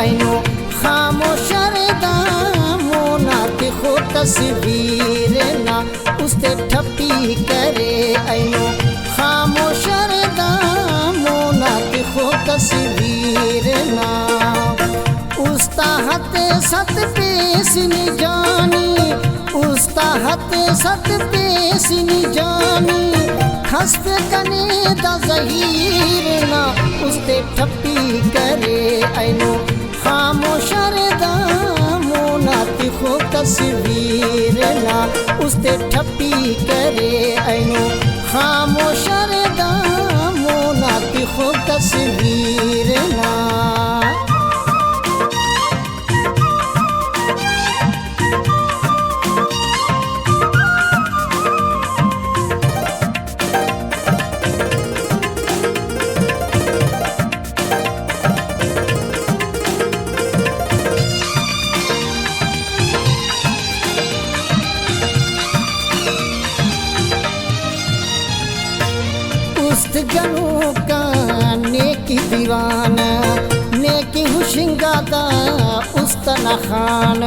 ऐनो खामोश रदा मोना दिखो तस्वीर ना उसते ठप्पी करे ऐनो खामोश रदा मोना दिखो तस्वीर ना उस्ता हते सत पेश नि जानी उस्ता हते सत पेश नि जानी खस्फ कने दा ज़हीर ना उसते ठप्पी करे ऐनो खामोश रदा मोना दिखो तस्वीर ना उसते ठप्पी करे ऐनो खामोश रदा मोना दिखो तस्वीर ना गनों का नेकी दीवाना नेकी हुशिंगादा उस्तना खान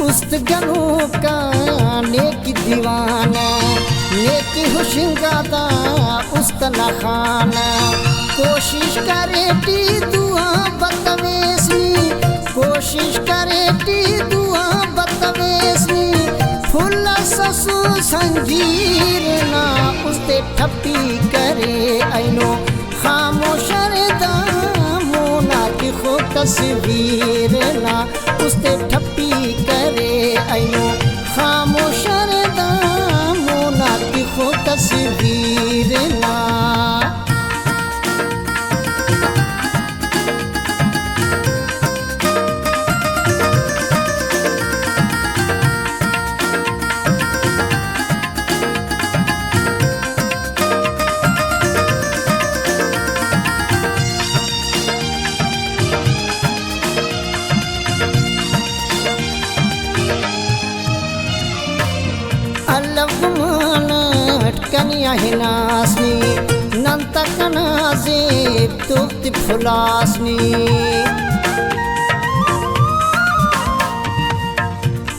उस्त गनों का नेकी दीवाना नेकी हुशिंगादा उस्तना खान कोशिश करे टी दुआ बतवेसनी कोशिश करे टी दुआ बतवेसनी फुल्ला ससु संजीर ना उसते ठप्पी करे ऐनो खामोश रदा मोना दिखो तस्वीर ना उसते ठप्पी करे ऐनो खामोश रदा मोना दिखो तस्वीर ना कनिया हिनासनी नंता कनाज़ेब तुक्ति फुलासनी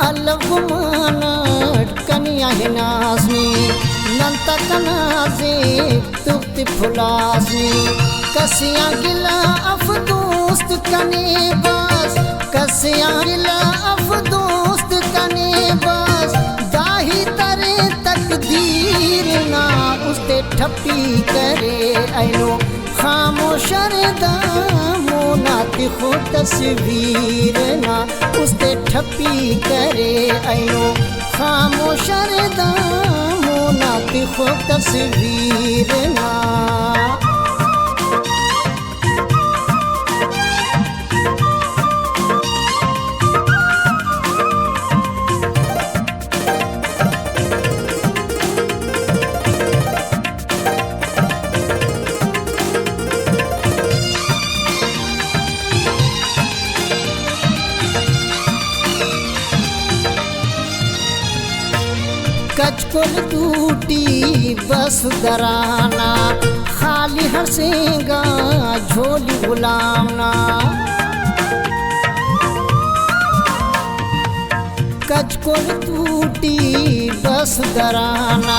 अलगुमानट कनिया हिनासनी नंता कनाज़ेब तुक्ति फुलासनी कसिया गिला अफ दोस्त कने बस कसिया गिला अफ दोस्त कने बस दाही तरे तकदीर ना उसते ठप्पी करे ऐनो खामोश रदा मोना दिखो तस्वीर ना उसते ठप्पी करे ऐनो खामोश रदा मोना दिखो तस्वीर ना कचकुल टूटी बस दराना खाली हंसेगा झोली गुलामना कचकुल टूटी बस दराना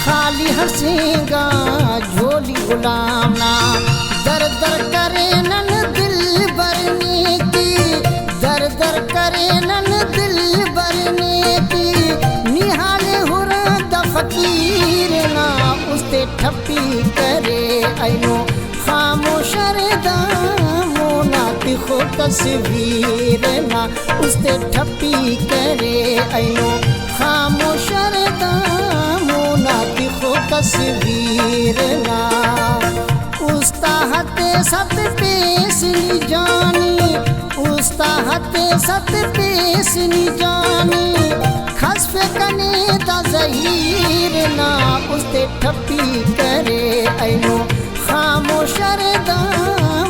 खाली हंसेगा झोली गुलामना दर दर करे नन दिल भरने की दर दर करे नन दिल भरने की फकीर ना उसते ठप्पी करे ऐनो खामोश रदा मोना दिखो तस्वीर ना उसते ठप्पी करे ऐनो खामोश रदा मोना दिखो तस्वीर ना उस्ता हते सत पेश नि जानी उस्ता हते सत पेश नि जानी खस्फ कने दा ज़हीर ना उसते ठप्पी करे ऐनो खामोश रदा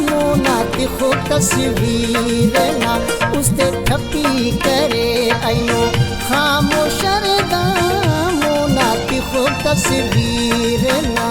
मोना दिखो तस्वीर ना उसते ठप्पी करे ऐनो खामोश रदा मोना दिखो तस्वीर ना।